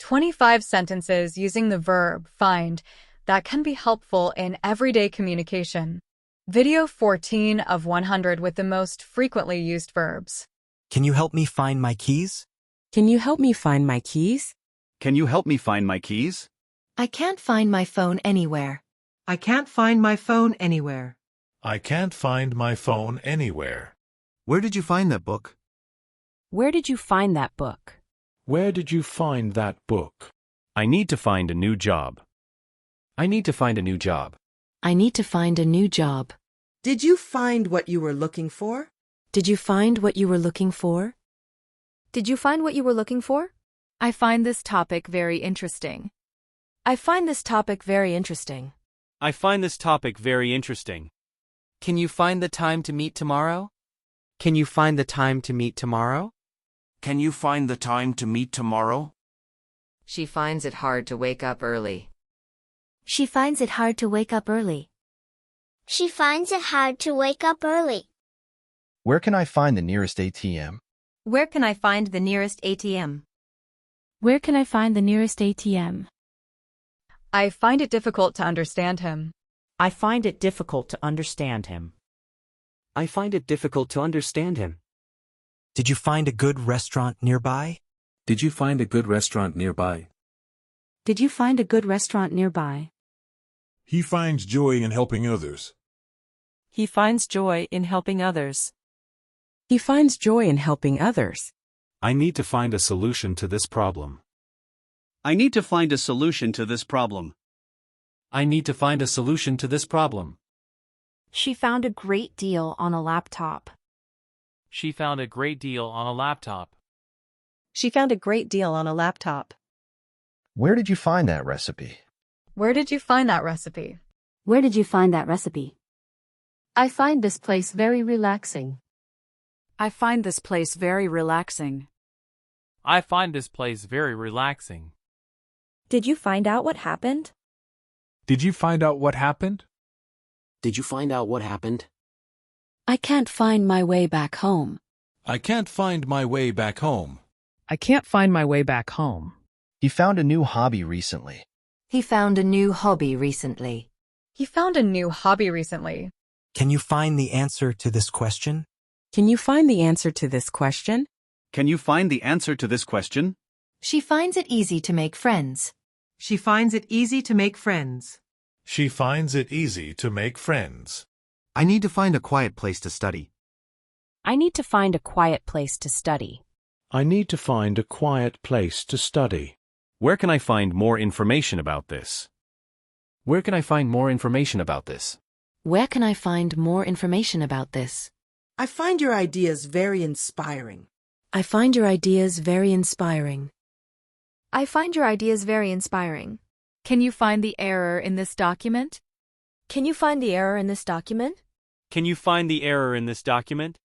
25 sentences using the verb find that can be helpful in everyday communication. Video 14 of 100 with the most frequently used verbs. Can you help me find my keys? Can you help me find my keys? Can you help me find my keys? I can't find my phone anywhere. I can't find my phone anywhere. I can't find my phone anywhere. Where did you find that book? Where did you find that book? Where did you find that book? I need to find a new job. I need to find a new job. I need to find a new job. Did you find what you were looking for? Did you find what you were looking for? Did you find what you were looking for? I find this topic very interesting. I find this topic very interesting. I find this topic very interesting. Can you find the time to meet tomorrow? Can you find the time to meet tomorrow? Can you find the time to meet tomorrow? She finds it hard to wake up early. She finds it hard to wake up early. She finds it hard to wake up early. Where can I find the nearest ATM? Where can I find the nearest ATM? Where can I find the nearest ATM? I find it difficult to understand him. I find it difficult to understand him. I find it difficult to understand him. Did you find a good restaurant nearby? Did you find a good restaurant nearby? Did you find a good restaurant nearby? He finds joy in helping others. He finds joy in helping others. He finds joy in helping others. I need to find a solution to this problem. I need to find a solution to this problem. I need to find a solution to this problem. She found a great deal on a laptop. She found a great deal on a laptop. She found a great deal on a laptop. Where did you find that recipe? Where did you find that recipe? Where did you find that recipe? I find this place very relaxing. I find this place very relaxing. I find this place very relaxing. Did you find out what happened? Did you find out what happened? Did you find out what happened? I can't find my way back home. I can't find my way back home. I can't find my way back home. He found a new hobby recently. He found a new hobby recently. He found a new hobby recently. Can you find the answer to this question? Can you find the answer to this question? Can you find the answer to this question? She finds it easy to make friends. She finds it easy to make friends. She finds it easy to make friends. I need to find a quiet place to study. I need to find a quiet place to study. I need to find a quiet place to study. Where can I find more information about this? Where can I find more information about this? Where can I find more information about this? I find your ideas very inspiring. I find your ideas very inspiring. I find your ideas very inspiring. Can you find the error in this document? Can you find the error in this document? Can you find the error in this document?